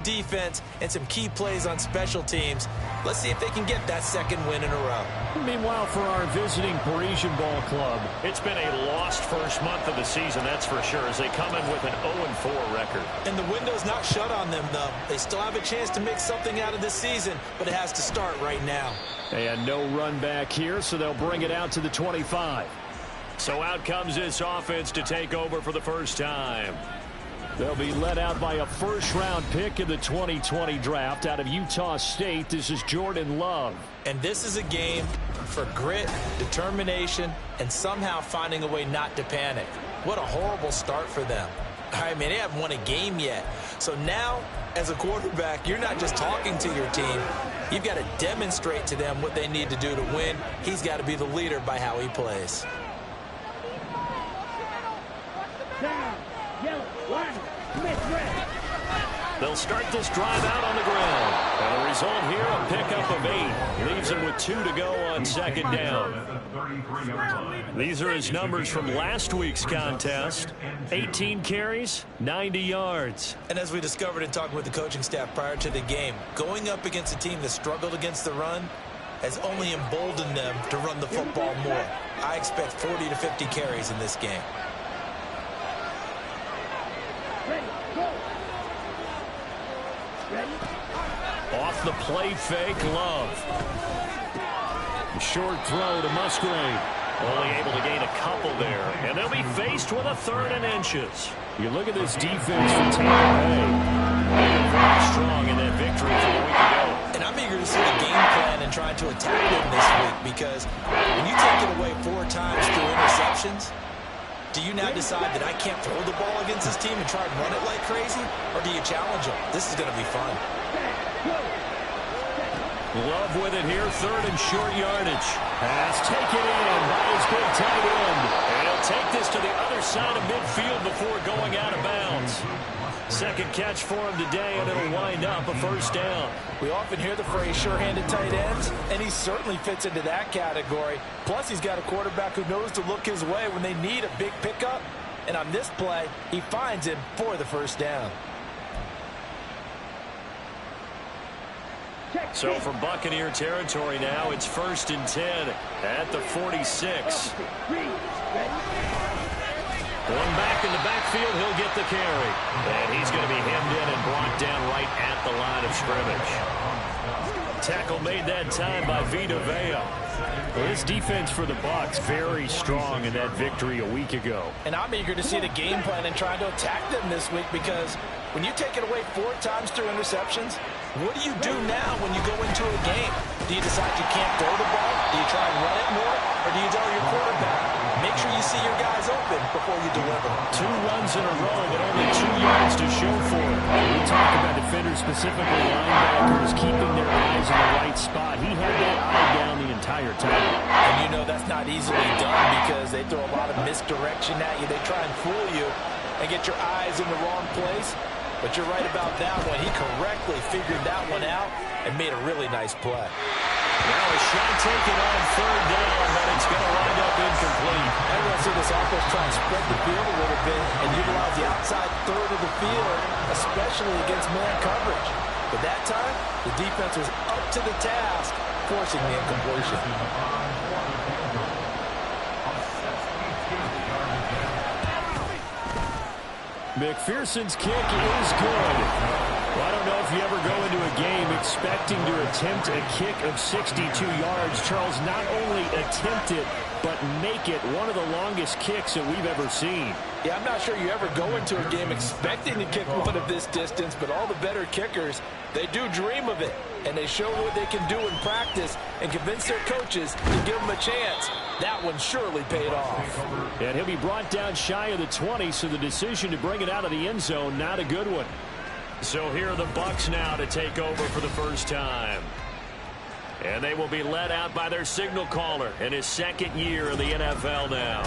defense and some key plays on special teams. Let's see if they can get that second win in a row. Meanwhile, for our visiting Parisian ball club, it's been a lost first month of the season, that's for sure, as they come in with an 0-4 record. And the window's not shut on them, though. They still have a chance to make something out of this season, but it has to start right now. And no run back here, so they'll bring it out to the 25. So out comes this offense to take over for the first time. They'll be led out by a first-round pick in the 2020 draft out of Utah State. This is Jordan Love. And this is a game for grit, determination, and somehow finding a way not to panic. What a horrible start for them. I mean, they haven't won a game yet. So now, as a quarterback, you're not just talking to your team. You've got to demonstrate to them what they need to do to win. He's got to be the leader by how he plays. They'll start this drive out on the ground. And the result here, a pickup of 8. Leaves him with 2 to go on second down. These are his numbers from last week's contest. 18 carries, 90 yards. And as we discovered in talking with the coaching staff prior to the game, going up against a team that struggled against the run has only emboldened them to run the football more. I expect 40 to 50 carries in this game. Off the play fake, Love. Short throw to Musgrave. Only able to gain a couple there. And they'll be faced with a 3rd and inches. You look at this defense from Tampa Bay. They're very strong in that victory from a week ago. And I'm eager to see the game plan and trying to attack them this week, because when you take it away 4 times through interceptions, do you now decide that I can't throw the ball against this team and try and run it like crazy? Or do you challenge them? This is going to be fun. Love with it here, 3rd and short yardage. Pass taken in by his big tight end. And he'll take this to the other side of midfield before going out of bounds. Second catch for him today, and it'll wind up a first down. We often hear the phrase sure-handed tight ends, and he certainly fits into that category. Plus, he's got a quarterback who knows to look his way when they need a big pickup. And on this play, he finds him for the first down. So from Buccaneer territory now, it's 1st and 10 at the 46. Going back in the backfield, he'll get the carry. And he's going to be hemmed in and brought down right at the line of scrimmage. Tackle made that time by Vita Vea. Well, this defense for the Bucs very strong in that victory a week ago. And I'm eager to see the game plan and trying to attack them this week, because when you take it away 4 times through interceptions, what do you do now when you go into a game? Do you decide you can't throw the ball? Do you try and run it more? Or do you tell your quarterback, make sure you see your guys open before you deliver? 2 runs in a row, but only 2 yards to show for it. We talk about defenders, specifically linebackers, keeping their eyes in the right spot. He had that eye down the entire time. And you know that's not easily done, because they throw a lot of misdirection at you. They try and fool you and get your eyes in the wrong place. But you're right about that one. He correctly figured that one out and made a really nice play. Now a shot taken on 3rd down, but it's going to wind up incomplete. Everyone see this offense try and spread the field a little bit and utilize the outside 3rd of the field, especially against man coverage. But that time, the defense was up to the task, forcing the incompletion. McPherson's kick is good. Well, I don't know if you ever go into a game expecting to attempt a kick of 62 yards. Charles, not only attempt it, but make it one of the longest kicks that we've ever seen. Yeah, I'm not sure you ever go into a game expecting to kick one of this distance, but all the better kickers, they do dream of it. And they show what they can do in practice and convince their coaches to give them a chance. That one surely paid off. And he'll be brought down shy of the 20, so the decision to bring it out of the end zone, not a good one. So here are the Bucs now to take over for the first time. And they will be led out by their signal caller in his 2nd year in the NFL now.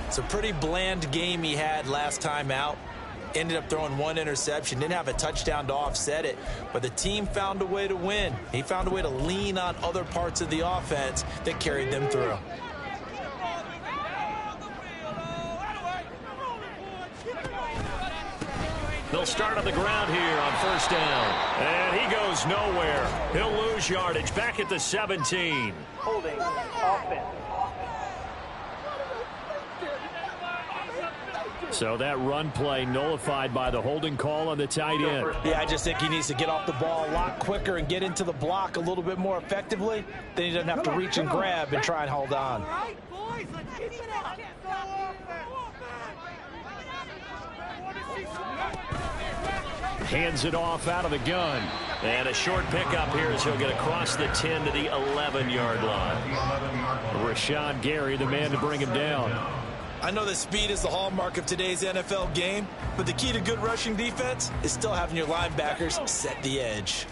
It's a pretty bland game he had last time out. Ended up throwing 1 interception. Didn't have a touchdown to offset it. But the team found a way to win. He found a way to lean on other parts of the offense that carried them through. They'll start on the ground here on first down. And he goes nowhere. He'll lose yardage back at the 17. Holding offense. So that run play nullified by the holding call on the tight end. Yeah, I just think he needs to get off the ball a lot quicker and get into the block a little bit more effectively. Then he doesn't have to reach and grab and try and hold on. Hands it off out of the gun. And a short pickup here as he'll get across the 10 to the 11-yard line. Rashawn Gary, the man to bring him down. I know that speed is the hallmark of today's NFL game, but the key to good rushing defense is still having your linebackers set the edge.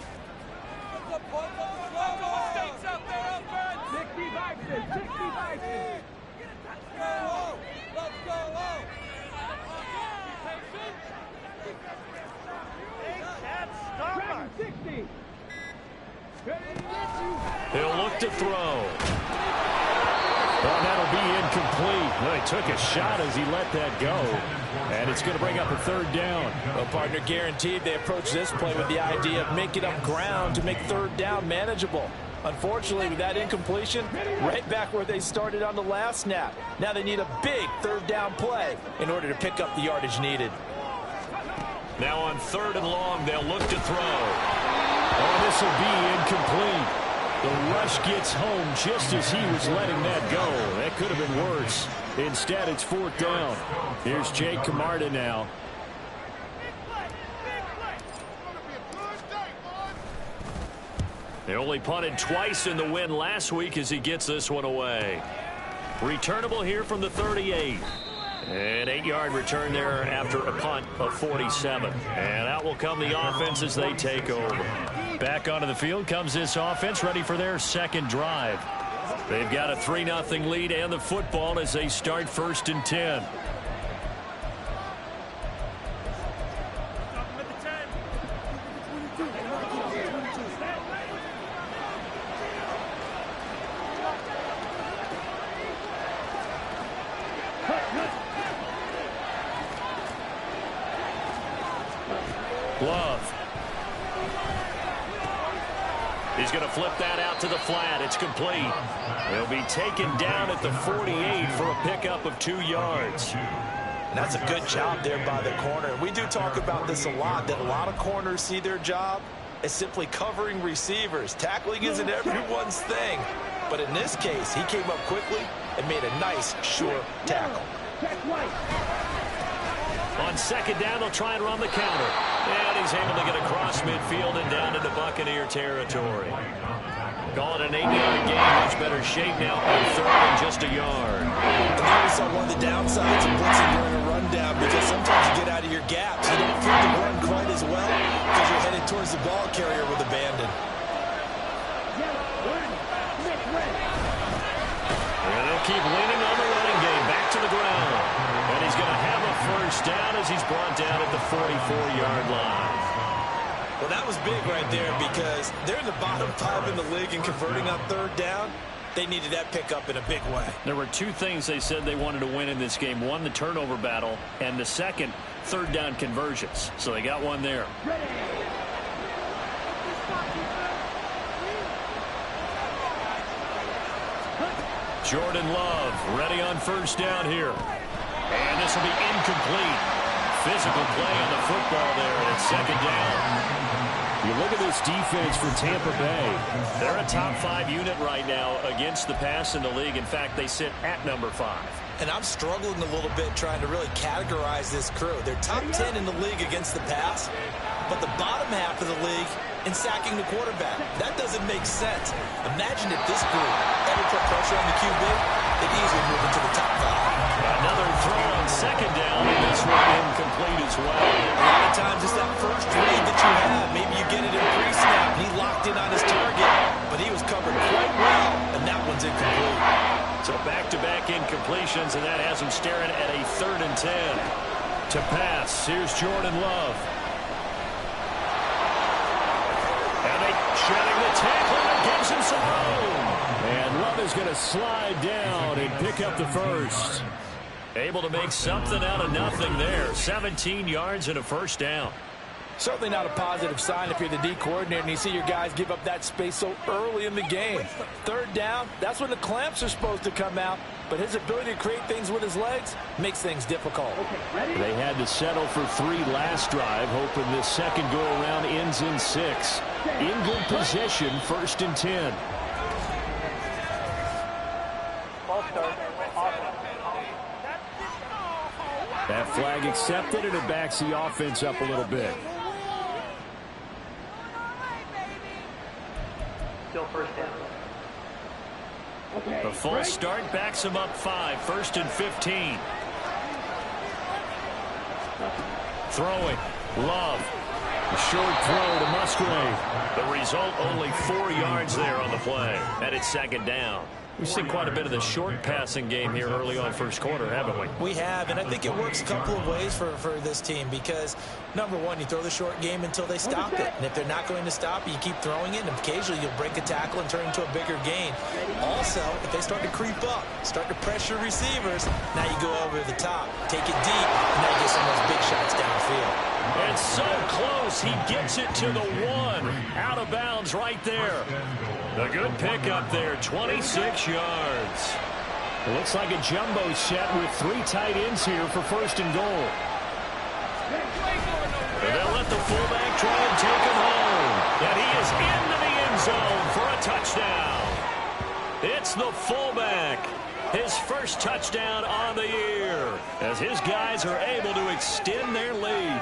He'll look to throw. Well, that'll be incomplete. Well, he took a shot as he let that go. And it's going to bring up a third down. Well, partner, guaranteed they approach this play with the idea of making up ground to make third down manageable. Unfortunately, with that incompletion, right back where they started on the last snap. Now they need a big third down play in order to pick up the yardage needed. Now on 3rd and long, they'll look to throw. Oh, this will be incomplete. The rush gets home just as he was letting that go. That could have been worse. Instead, it's 4th down. Here's Jake Camarda now. They only punted twice in the win last week as he gets this one away. Returnable here from the 38. An 8-yard return there after a punt of 47. And out will come the offense as they take over. Back onto the field comes this offense, ready for their second drive. They've got a 3-0 lead and the football as they start 1st and 10. Love. He's going to flip that out to the flat. It's complete. He'll be taken down at the 48 for a pickup of 2 yards. And that's a good job there by the corner. We do talk about this a lot, that a lot of corners see their job as simply covering receivers. Tackling isn't everyone's thing. But in this case, he came up quickly and made a nice, sure tackle. On 2nd down, they'll try and run the counter. And he's able to get across midfield and down into Buccaneer territory. Call it an 8-yard gain. Much better shape now on 3rd and just a yard. And there we saw one of the downsides of blitzing during a rundown, because sometimes you get out of your gaps. You don't feel the run quite as well because you're headed towards the ball carrier with abandon. And they'll keep leaning on the running game. Back to the ground. And he's going to have a 1st down as he's brought down at the 44-yard line. Well, that was big right there, because they're in the bottom 5 in the league in converting on 3rd down. They needed that pickup in a big way. There were 2 things they said they wanted to win in this game. One, the turnover battle, and the second, 3rd down conversions. So they got one there. Jordan Love ready on 1st down here. And this will be incomplete. Physical play on the football there, and it's 2nd down. You look at this defense for Tampa Bay. They're a top 5 unit right now against the pass in the league. In fact, they sit at number 5. And I'm struggling a little bit trying to really categorize this crew. They're top 10 in the league against the pass, but the bottom half of the league in sacking the quarterback. That doesn't make sense. Imagine if this group ever put pressure on the QB, they'd easily move into the top 5. Another throw on 2nd down, and this one incomplete as well. A lot of times it's that first read that you have. Maybe you get it in pre-snap, and he locked in on his target, but he was covered quite well, and that one's incomplete. So back-to-back incompletions, and that has him staring at a 3rd and 10. To pass, here's Jordan Love. And they shedding the tackle, and gives him some room. And Love is going to slide down and pick up the 1st. Able to make something out of nothing there. 17 yards and a first down. Certainly not a positive sign if you're the D coordinator and you see your guys give up that space so early in the game. Third down, that's when the clamps are supposed to come out, but his ability to create things with his legs makes things difficult. They had to settle for 3 last drive, hoping this second go-around ends in 6. In good position, 1st and 10. That flag accepted, and it backs the offense up a little bit. Still first down. The false start backs him up 5. 1st and 15. Throwing. Love. A short throw to Musgrave. The result, only 4 yards there on the play. And it's 2nd down. We've seen quite a bit of the short passing game here early on first quarter, haven't we? We have, and I think it works a couple of ways for this team because, number one, you throw the short game until they stop it. And if they're not going to stop it, you keep throwing it, and occasionally you'll break a tackle and turn it into a bigger gain. Also, if they start to creep up, start to pressure receivers, now you go over the top, take it deep, and now you get some of those big shots downfield. And so close, he gets it to the 1. Out of bounds right there. A good pickup there, 26 yards. It looks like a jumbo set with 3 tight ends here for 1st and goal. And they'll let the fullback try and take him home. And he is into the end zone for a touchdown. It's the fullback. His first touchdown on the year as his guys are able to extend their lead.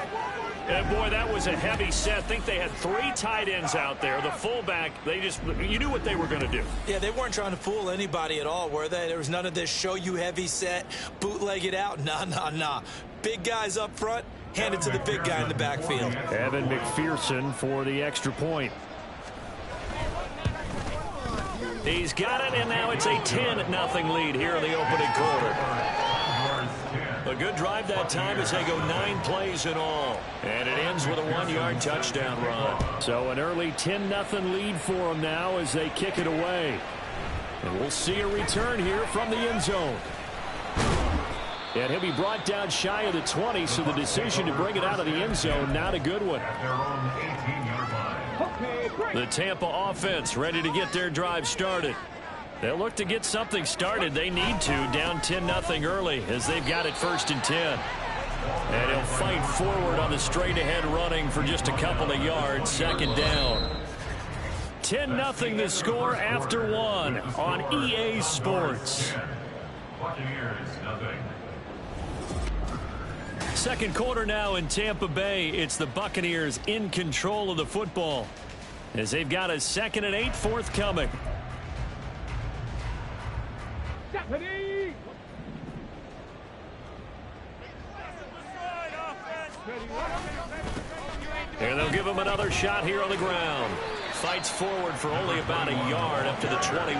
And boy, that was a heavy set. I think they had 3 tight ends out there. The fullback, you knew what they were going to do. Yeah, they weren't trying to fool anybody at all, were they? There was none of this show you heavy set, bootleg it out. Nah. Big guys up front, hand it to the big guy in the backfield. Evan McPherson for the extra point. He's got it, and now it's a 10-0 lead here in the opening quarter. A good drive that time as they go 9 plays in all. And it ends with a 1-yard touchdown run. So an early 10-0 lead for them now as they kick it away. And we'll see a return here from the end zone. And he'll be brought down shy of the 20, so the decision to bring it out of the end zone, not a good one. The Tampa offense ready to get their drive started. They'll look to get something started. They need to, down 10-0 early as they've got it 1st and 10. And he'll fight forward on the straight-ahead running for just a couple of yards. 2nd down. 10-0 the score after 1 on EA Sports. Second quarter now in Tampa Bay. It's the Buccaneers in control of the football as they've got a 2nd and 8 forthcoming. And they'll give him another shot here on the ground. Fights forward for only about a yard up to the 21.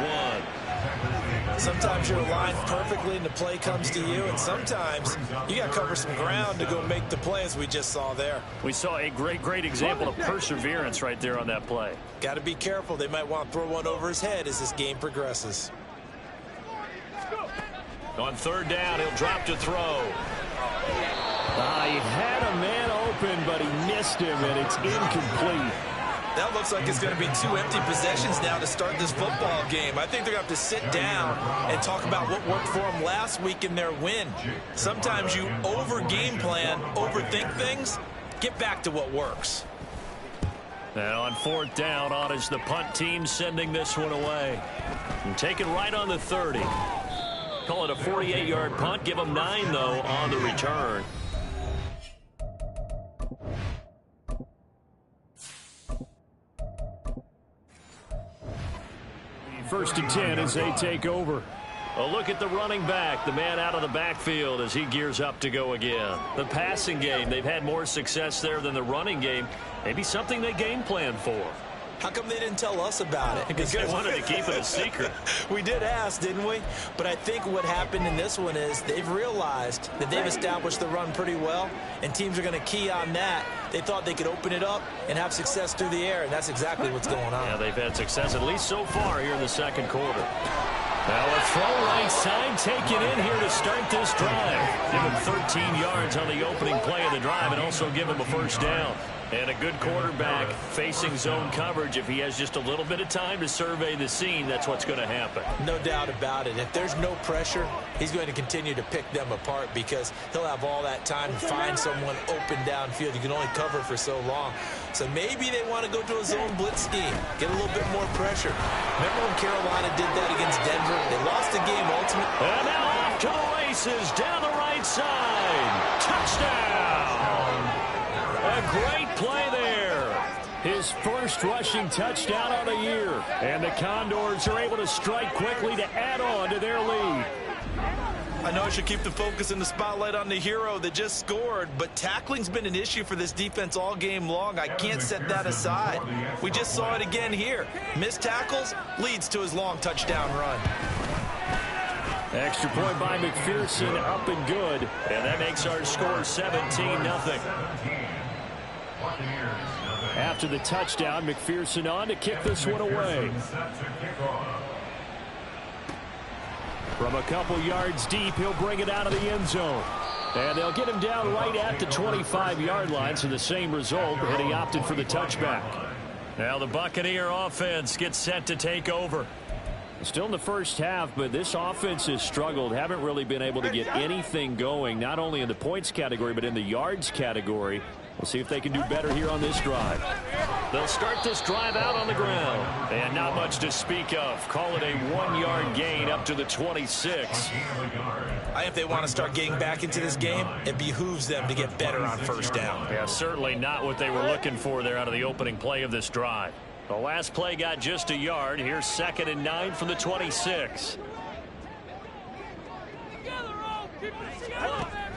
Sometimes you're aligned perfectly and the play comes to you, and sometimes you got to cover some ground to go make the play, as we just saw there. We saw a great example of perseverance right there on that play. Got to be careful. They might want to throw one over his head as this game progresses. On 3rd down, he'll drop to throw. He had a man open, but he missed him, and it's incomplete. That looks like it's going to be 2 empty possessions now to start this football game. I think they're going to have to sit down and talk about what worked for them last week in their win. Sometimes you over-game plan, overthink things. Get back to what works. And on 4th down, on is the punt team sending this one away. And take it right on the 30. Call it a 48-yard punt. Give them 9, though, on the return. First and 10 as they take over. A look at the running back, the man out of the backfield as he gears up to go again. The passing game, they've had more success there than the running game. Maybe something they game plan for. How come they didn't tell us about it? Because they wanted to keep it a secret. We did ask, didn't we? But I think what happened in this one is they've realized that they've established the run pretty well, and teams are going to key on that. They thought they could open it up and have success through the air, and that's exactly what's going on. Yeah, they've had success, at least so far, here in the second quarter. Now a throw right side taken in here to start this drive. Give him 13 yards on the opening play of the drive and also give him a first down. And a good quarterback facing zone coverage. If he has just a little bit of time to survey the scene, that's what's going to happen. No doubt about it. If there's no pressure, he's going to continue to pick them apart because he'll have all that time to find someone open downfield. You can only cover for so long. So maybe they want to go to a zone blitz scheme, get a little bit more pressure. Remember when Carolina did that against Denver? They lost the game ultimately. And now off to the races down the right side. Touchdown! A great play there. His first rushing touchdown of the year. And the Condors are able to strike quickly to add on to their lead. I know I should keep the focus and the spotlight on the hero that just scored, but tackling's been an issue for this defense all game long. I can't set that aside. We just saw it again here. Missed tackles leads to his long touchdown run. Extra point by McPherson, up and good. And that makes our score 17-0. After the touchdown, McPherson on to kick this one away. From a couple yards deep, he'll bring it out of the end zone. And they'll get him down right at the 25-yard line, so the same result, and he opted for the touchback. Now the Buccaneer offense gets set to take over. Still in the first half, but this offense has struggled. Haven't really been able to get anything going, not only in the points category, but in the yards category. We'll see if they can do better here on this drive. They'll start this drive out on the ground. And not much to speak of. Call it a 1-yard gain up to the 26. I think if they want to start getting back into this game, it behooves them to get better on first down. Yeah, certainly not what they were looking for there out of the opening play of this drive. The last play got just a yard. Here's 2nd and 9 from the 26.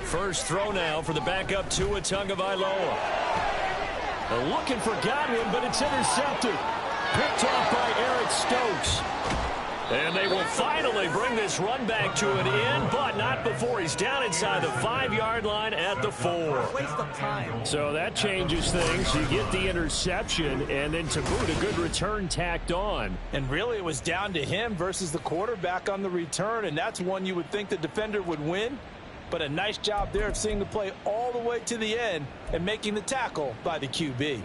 First throw now for the backup Tua Tagovailoa. Looking for Godwin, but it's intercepted. Picked off by Eric Stokes. And they will finally bring this run back to an end, but not before he's down inside the 5-yard line at the 4. Waste of time. So that changes things. You get the interception, and then to boot, a good return tacked on. And really, it was down to him versus the quarterback on the return, and that's one you would think the defender would win. But a nice job there of seeing the play all the way to the end and making the tackle by the QB.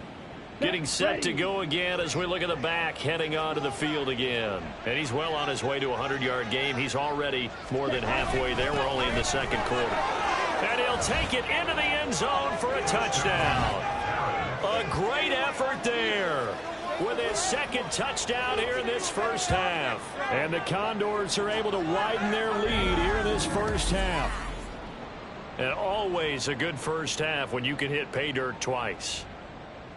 Getting set to go again as we look at the back heading onto the field again. And he's well on his way to a 100-yard game. He's already more than halfway there. We're only in the second quarter. And he'll take it into the end zone for a touchdown. A great effort there with his second touchdown here in this first half. And the Condors are able to widen their lead here in this first half. And always a good first half when you can hit pay dirt twice.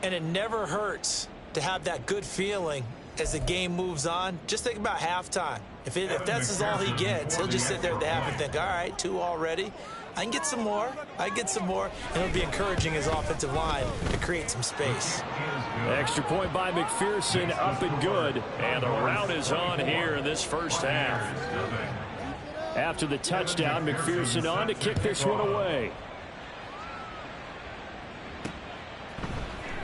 And it never hurts to have that good feeling as the game moves on. Just think about halftime. If that's all he gets, he'll just sit there at the half and think, all right, 2 already. I can get some more. I can get some more. And it'll be encouraging his offensive line to create some space. Extra point by McPherson, up and good. And the route is on here in this first half. After the touchdown, McPherson on to kick this one away.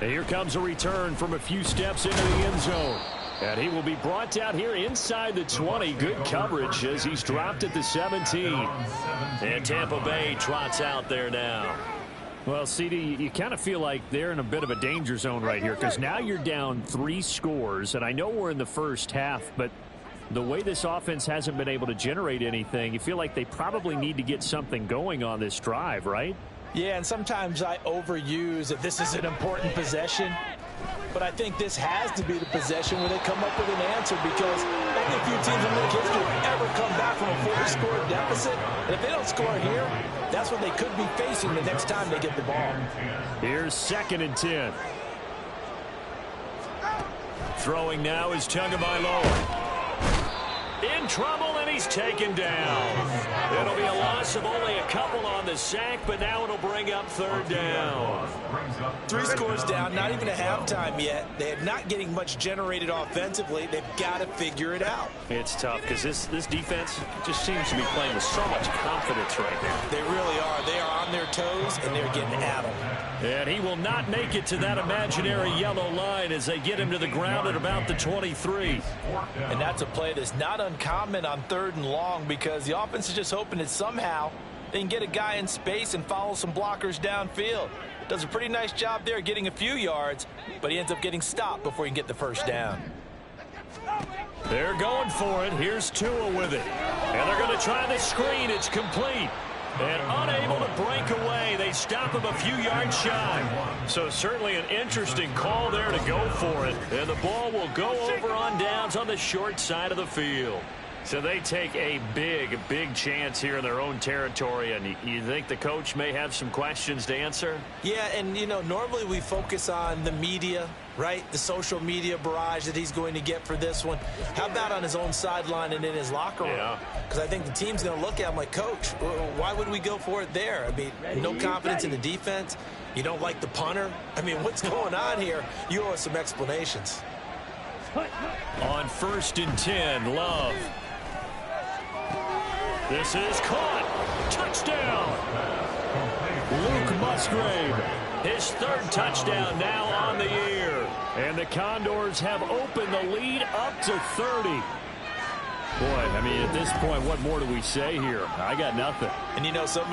And here comes a return from a few steps into the end zone. And he will be brought out here inside the 20. Good coverage as he's dropped at the 17. And Tampa Bay trots out there now. Well, CD, you kind of feel like they're in a bit of a danger zone right here because now you're down 3 scores. And I know we're in the first half, but the way this offense hasn't been able to generate anything, you feel like they probably need to get something going on this drive, right? Yeah, and sometimes I overuse that this is an important possession. But I think this has to be the possession where they come up with an answer because only a few teams in league history have ever come back from a 4-score deficit. And if they don't score here, that's what they could be facing the next time they get the ball. Here's 2nd and 10. Throwing now is Tagovailoa. In trouble, and he's taken down. It'll be a loss of only a couple on the sack, but now it'll bring up 3rd down. 3 scores down, not even a halftime yet. They're not getting much generated offensively. They've got to figure it out. It's tough because this defense just seems to be playing with so much confidence right now. They really are. They are on their toes, and they're getting at them. And he will not make it to that imaginary yellow line as they get him to the ground at about the 23. And that's a play that's not uncommon on 3rd and long because the offense is just hoping that somehow they can get a guy in space and follow some blockers downfield. Does a pretty nice job there getting a few yards, but he ends up getting stopped before he can get the first down. They're going for it. Here's Tua with it. And they're going to try the screen. It's complete. And unable to break away. They stop him a few yards shy. So certainly an interesting call there to go for it. And the ball will go over on downs on the short side of the field. So they take a big chance here in their own territory. And you think the coach may have some questions to answer? Yeah, and, you know, normally we focus on the media, right? The social media barrage that he's going to get for this one. How about on his own sideline and in his locker room? Because I think the team's going to look at him like, Coach, why would we go for it there? I mean, no confidence in the defense. You don't like the punter. I mean, what's going on here? You owe us some explanations. On 1st and 10, Love. This is caught. Touchdown. Luke Musgrave. His 3rd touchdown now on the year. And the Condors have opened the lead up to 30. Boy, I mean, at this point, what more do we say here? I got nothing. And, you know, so